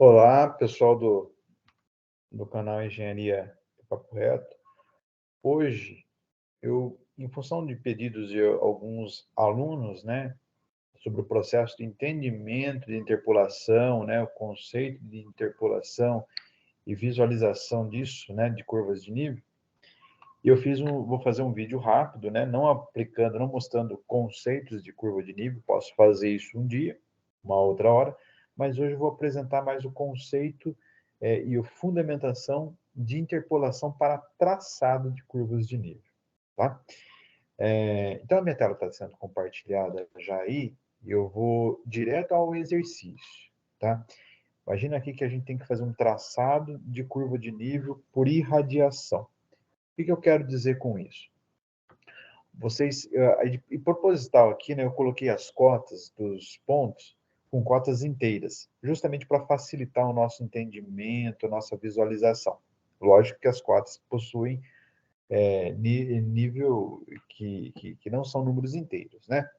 Olá, pessoal do canal Engenharia do Papo Reto. Hoje, em função de pedidos de alguns alunos, né, sobre o processo de entendimento de interpolação, né, o conceito de interpolação e visualização disso, né, de curvas de nível, vou fazer um vídeo rápido, né, não mostrando conceitos de curva de nível, posso fazer isso um dia, uma outra hora, mas hoje eu vou apresentar mais o conceito e a fundamentação de interpolação para traçado de curvas de nível, tá? Então, a minha tela está sendo compartilhada já aí, e eu vou direto ao exercício, tá? Imagina aqui que a gente tem que fazer um traçado de curva de nível por irradiação. O que eu quero dizer com isso? E proposital aqui, né, eu coloquei as cotas dos pontos com cotas inteiras, justamente para facilitar o nosso entendimento, a nossa visualização. Lógico que as cotas possuem nível que não são números inteiros, né?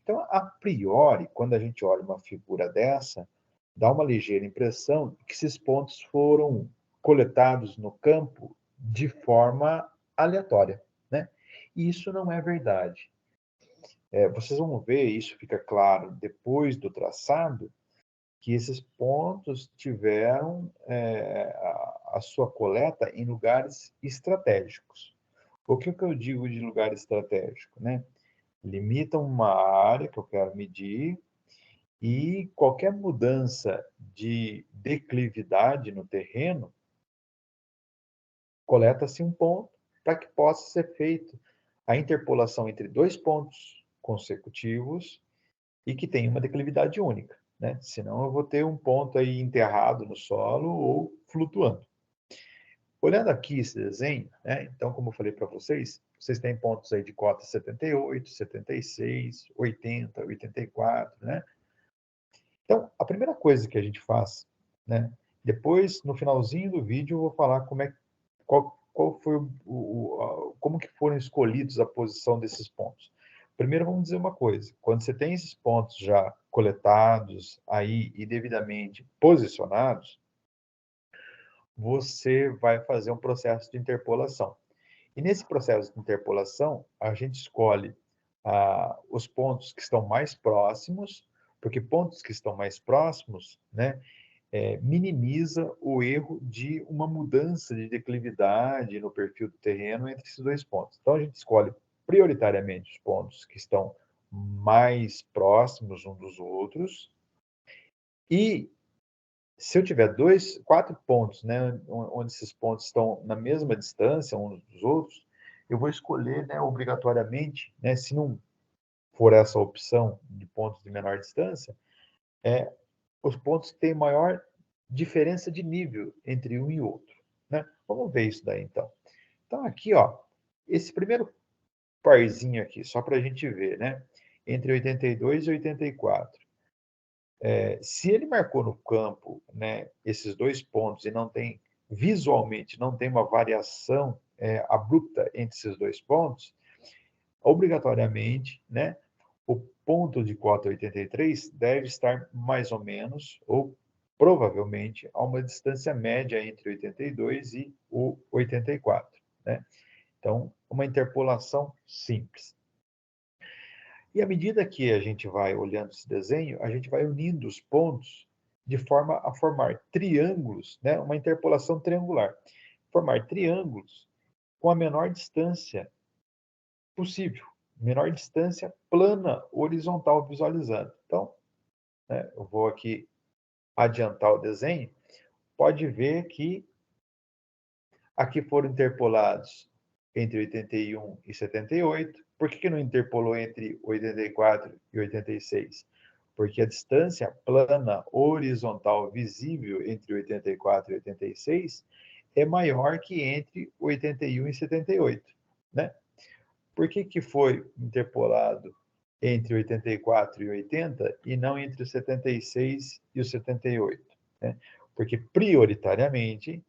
Então, a priori, quando a gente olha uma figura dessa, dá uma ligeira impressão de que esses pontos foram coletados no campo de forma aleatória, né? E isso não é verdade. Vocês vão ver, isso fica claro depois do traçado, que esses pontos tiveram a sua coleta em lugares estratégicos. O que eu digo de lugar estratégico, né? Limitam uma área que eu quero medir e qualquer mudança de declividade no terreno, coleta-se um ponto para que possa ser feito a interpolação entre dois pontos consecutivos e que tem uma declividade única, né? Senão eu vou ter um ponto aí enterrado no solo ou flutuando. Olhando aqui esse desenho, né? Então, como eu falei para vocês, vocês têm pontos aí de cota 78, 76, 80, 84, né? Então, a primeira coisa que a gente faz, né? Depois, no finalzinho do vídeo, eu vou falar qual foi como que foram escolhidos a posição desses pontos. Primeiro, vamos dizer uma coisa: quando você tem esses pontos já coletados aí e devidamente posicionados, você vai fazer um processo de interpolação. E nesse processo de interpolação, a gente escolhe os pontos que estão mais próximos, porque pontos que estão mais próximos, né, minimiza o erro de uma mudança de declividade no perfil do terreno entre esses dois pontos. Então, a gente escolhe prioritariamente os pontos que estão mais próximos uns dos outros. E se eu tiver quatro pontos, né, onde esses pontos estão na mesma distância uns dos outros, eu vou escolher, né, obrigatoriamente, né, se não for essa opção de pontos de menor distância, os pontos que têm maior diferença de nível entre um e outro, né? Vamos ver isso daí, então. Então, aqui, ó, esse primeiro parzinho aqui, só para a gente ver, né? Entre 82 e 84. Se ele marcou no campo, né, esses dois pontos e visualmente, não tem uma variação abrupta entre esses dois pontos, obrigatoriamente, né, o ponto de cota 83 deve estar mais ou menos, ou provavelmente, a uma distância média entre 82 e o 84, né? Então, uma interpolação simples. E à medida que a gente vai olhando esse desenho, a gente vai unindo os pontos de forma a formar triângulos, né? Uma interpolação triangular. Formar triângulos com a menor distância possível, menor distância plana horizontal visualizando. Então, né, eu vou aqui adiantar o desenho, pode ver que aqui foram interpolados entre 81 e 78. Por que não interpolou entre 84 e 86? Porque a distância plana horizontal visível entre 84 e 86 é maior que entre 81 e 78, né? Por que foi interpolado entre 84 e 80 e não entre o 76 e o 78? Né? Porque, prioritariamente,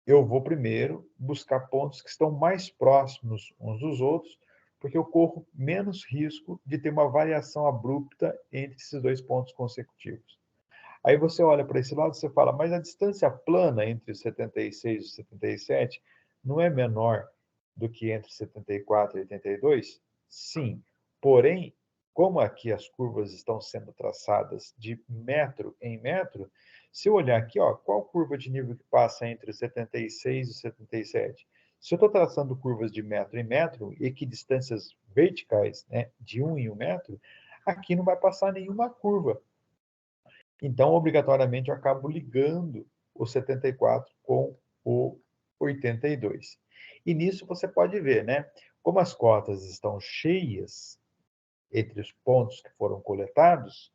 eu vou primeiro buscar pontos que estão mais próximos uns dos outros, porque eu corro menos risco de ter uma variação abrupta entre esses dois pontos consecutivos. Aí você olha para esse lado e você fala, mas a distância plana entre o 76 e o 77 não é menor do que entre 74 e 82? Sim. Porém, como aqui as curvas estão sendo traçadas de metro em metro, se eu olhar aqui, ó, qual curva de nível que passa entre o 76 e o 77? Se eu estou traçando curvas de metro em metro, equidistâncias verticais, né, de 1 em 1 metro, aqui não vai passar nenhuma curva. Então, obrigatoriamente, eu acabo ligando o 74 com o 82. E nisso você pode ver, né? Como as cotas estão cheias entre os pontos que foram coletados,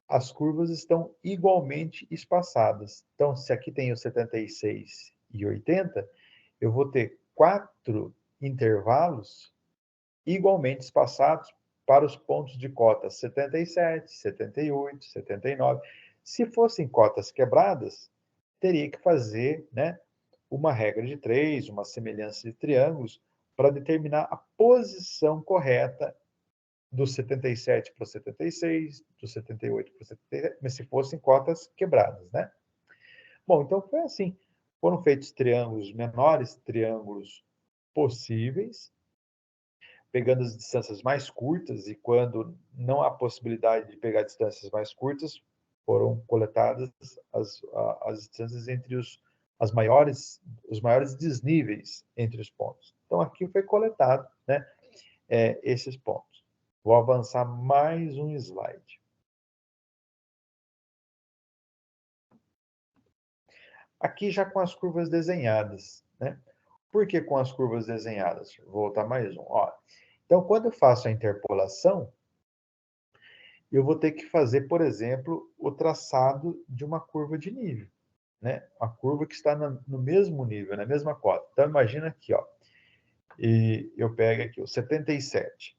as curvas estão igualmente espaçadas. Então, se aqui tem o 76 e 80, eu vou ter 4 intervalos igualmente espaçados para os pontos de cota 77, 78, 79. Se fossem cotas quebradas, teria que fazer, né, uma regra de 3, uma semelhança de triângulos, para determinar a posição correta do 77 para o 76, do 78 para o 77, mas se fossem cotas quebradas, né? Bom, então foi assim. Foram feitos triângulos menores, triângulos possíveis, pegando as distâncias mais curtas, e quando não há possibilidade de pegar distâncias mais curtas, foram coletadas as distâncias entre os maiores desníveis entre os pontos. Então, aqui foi coletado, né, esses pontos. Vou avançar mais um slide. Aqui já com as curvas desenhadas, né? Por que com as curvas desenhadas? Vou voltar mais um. Ó. Então, quando eu faço a interpolação, eu vou ter que fazer, por exemplo, o traçado de uma curva de nível, né? Uma curva que está no mesmo nível, na mesma cota. Então, imagina aqui, ó. E eu pego aqui o 77.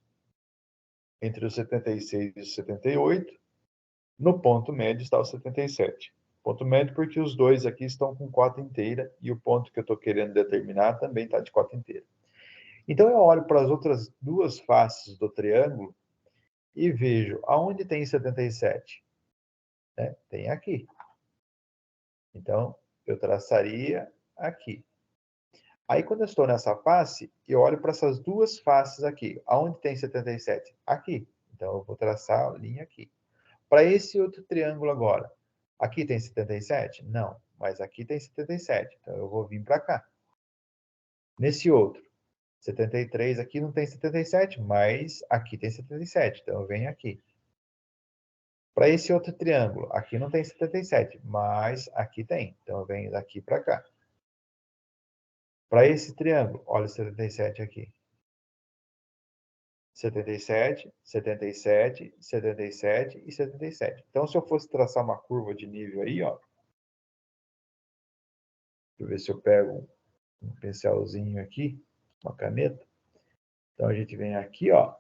Entre o 76 e o 78, no ponto médio está o 77. Ponto médio porque os dois aqui estão com cota inteira e o ponto que eu estou querendo determinar também está de cota inteira. Então, eu olho para as outras duas faces do triângulo e vejo aonde tem 77, né? Tem aqui. Então, eu traçaria aqui. Aí, quando eu estou nessa face, eu olho para essas duas faces aqui. Aonde tem 77? Aqui. Então, eu vou traçar a linha aqui. Para esse outro triângulo agora, aqui tem 77? Não, mas aqui tem 77. Então, eu vou vir para cá. Nesse outro, 73, aqui não tem 77, mas aqui tem 77. Então, eu venho aqui. Para esse outro triângulo, aqui não tem 77, mas aqui tem. Então, eu venho daqui para cá. Para esse triângulo, olha o 77 aqui. 77, 77, 77 e 77. Então, se eu fosse traçar uma curva de nível aí, ó. Deixa eu ver se eu pego um pincelzinho aqui, uma caneta. Então, a gente vem aqui, ó.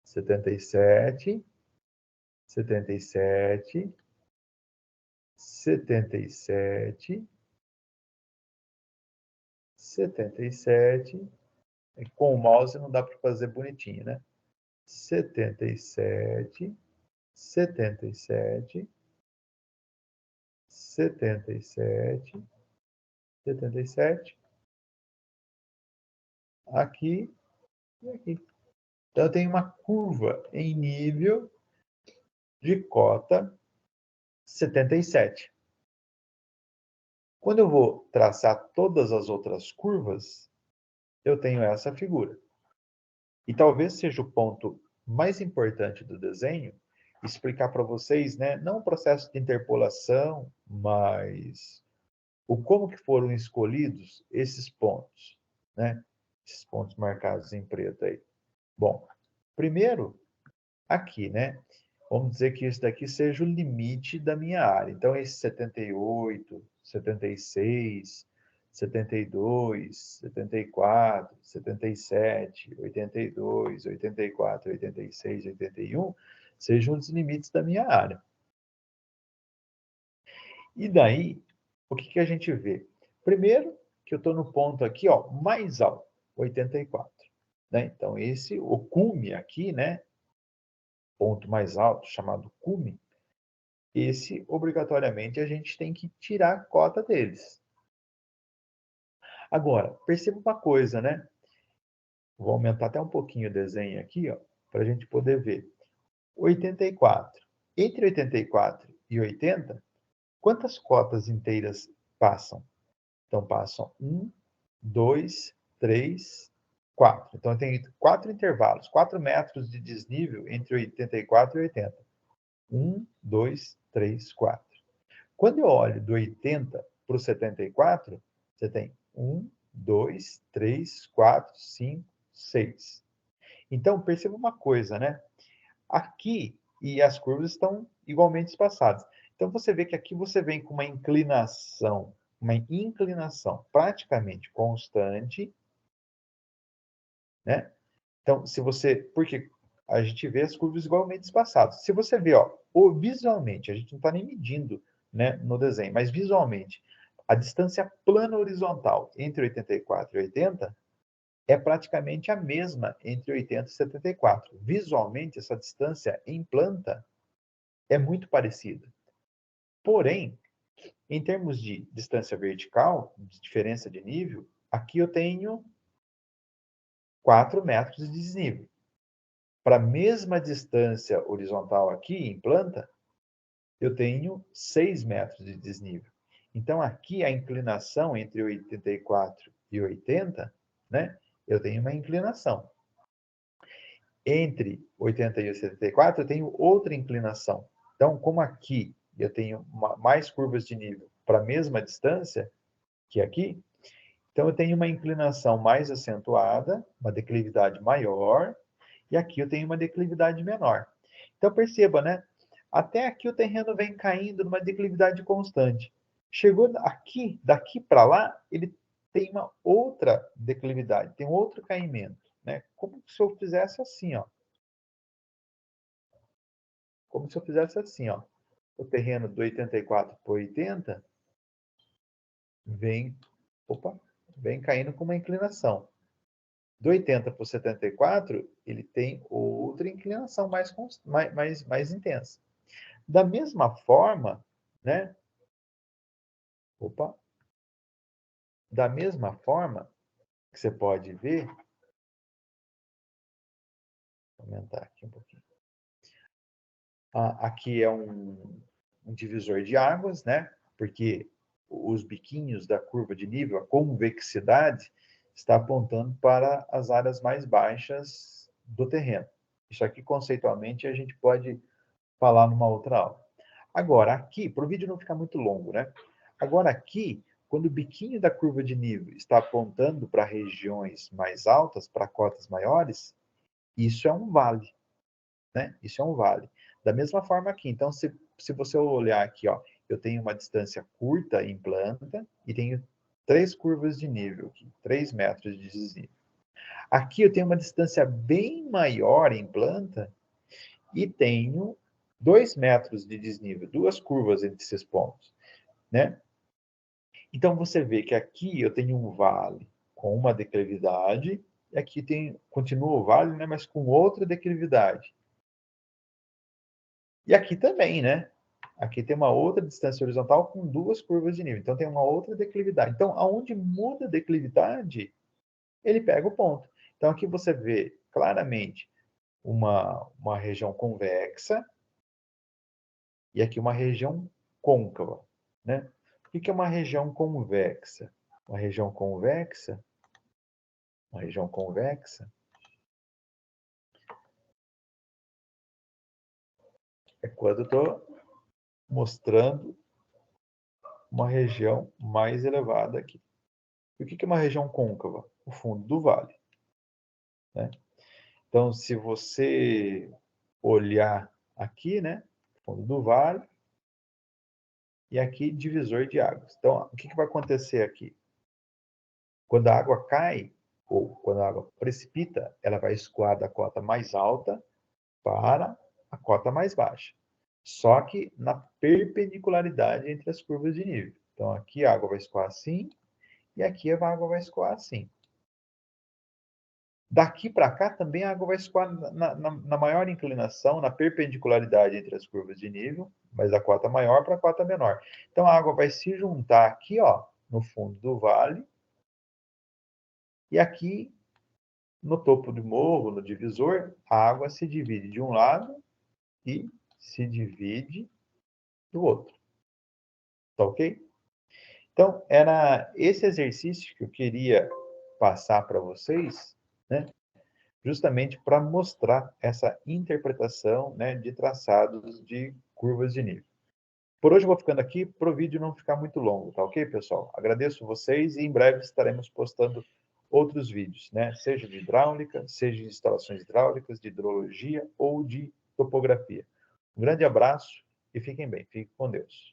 77, 77, 77, 77. Com o mouse não dá para fazer bonitinho, né? 77, 77, 77, 77, aqui e aqui. Então, eu tenho uma curva em nível de cota 77. Quando eu vou traçar todas as outras curvas, eu tenho essa figura. E talvez seja o ponto mais importante do desenho, explicar para vocês, né, não o processo de interpolação, mas o como que foram escolhidos esses pontos, né? Esses pontos marcados em preto aí. Bom, primeiro, aqui, né? Vamos dizer que esse daqui seja o limite da minha área. Então, esse 78, 76, 72, 74, 77, 82, 84, 86, 81, sejam os limites da minha área. E daí, o que a gente vê? Primeiro, que eu estou no ponto aqui, ó, mais alto, 84. Né? Então, o cume aqui, né? Ponto mais alto, chamado cume, esse, obrigatoriamente, a gente tem que tirar a cota deles. Agora, perceba uma coisa, né? Vou aumentar até um pouquinho o desenho aqui, ó, para a gente poder ver. 84. Entre 84 e 80, quantas cotas inteiras passam? Então, passam 1, 2, 3, 4. Então, tem 4 intervalos, 4 metros de desnível entre 84 e 80. 1, 2, 3, 4. Quando eu olho do 80 para o 74, você tem 1, 2, 3, 4, 5, 6. Então, perceba uma coisa, né? Aqui, e as curvas estão igualmente espaçadas. Então, você vê que aqui você vem com uma inclinação praticamente constante, né? Então, se você... Porque a gente vê as curvas igualmente espaçadas. Se você vê, ó, ou visualmente, a gente não está nem medindo, né, no desenho, mas visualmente, a distância plana horizontal entre 84 e 80 é praticamente a mesma entre 80 e 74. Visualmente, essa distância em planta é muito parecida. Porém, em termos de distância vertical, de diferença de nível, aqui eu tenho 4 metros de desnível. Para a mesma distância horizontal aqui, em planta, eu tenho 6 metros de desnível. Então, aqui a inclinação entre 84 e 80, né? Eu tenho uma inclinação. Entre 80 e 74, eu tenho outra inclinação. Então, como aqui eu tenho mais curvas de nível para a mesma distância que aqui, então eu tenho uma inclinação mais acentuada, uma declividade maior, e aqui eu tenho uma declividade menor. Então, perceba, né? Até aqui o terreno vem caindo numa declividade constante. Chegou aqui, daqui para lá, ele tem uma outra declividade, tem outro caimento, né? Como se eu fizesse assim, ó. Como se eu fizesse assim, ó. O terreno do 84 para 80 vem, opa, vem caindo com uma inclinação. Do 80 para o 74, ele tem outra inclinação mais intensa. Da mesma forma, né? Opa, da mesma forma que você pode ver, vou aumentar aqui um pouquinho. Aqui é um divisor de águas, né? Porque os biquinhos da curva de nível, a convexidade, está apontando para as áreas mais baixas do terreno. Isso aqui, conceitualmente, a gente pode falar numa outra aula. Agora, aqui, para o vídeo não ficar muito longo, né? Agora, aqui, quando o biquinho da curva de nível está apontando para regiões mais altas, para cotas maiores, isso é um vale, né? Isso é um vale. Da mesma forma aqui. Então, se você olhar aqui, ó, eu tenho uma distância curta em planta e tenho 3 curvas de nível aqui, 3 metros de desnível. Aqui eu tenho uma distância bem maior em planta e tenho 2 metros de desnível, 2 curvas entre esses pontos, né? Então, você vê que aqui eu tenho um vale com uma declividade, e aqui continua o vale, né, mas com outra declividade. E aqui também, né? Aqui tem uma outra distância horizontal com 2 curvas de nível. Então, tem uma outra declividade. Então, aonde muda a declividade, ele pega o ponto. Então, aqui você vê claramente uma região convexa e aqui uma região côncava, né? O que é uma região convexa? Uma região convexa, é quando eu estou mostrando uma região mais elevada aqui. E o que é uma região côncava? O fundo do vale, né? Então, se você olhar aqui, né? Fundo do vale, e aqui divisor de águas. Então, o que vai acontecer aqui? Quando a água cai, ou quando a água precipita, ela vai escoar da cota mais alta para a cota mais baixa. Só que na perpendicularidade entre as curvas de nível. Então, aqui a água vai escoar assim, e aqui a água vai escoar assim. Daqui para cá também a água vai escoar na maior inclinação, na perpendicularidade entre as curvas de nível, mas da cota maior para a cota menor. Então a água vai se juntar aqui, ó, no fundo do vale, e aqui no topo do morro, no divisor, a água se divide de um lado e se divide do outro. Tá ok? Então, era esse exercício que eu queria passar para vocês, né? Justamente para mostrar essa interpretação, né, de traçados de curvas de nível. Por hoje eu vou ficando aqui, para o vídeo não ficar muito longo, tá ok, pessoal? Agradeço vocês e em breve estaremos postando outros vídeos, né? Seja de hidráulica, seja de instalações hidráulicas, de hidrologia ou de topografia. Um grande abraço e fiquem bem. Fiquem com Deus.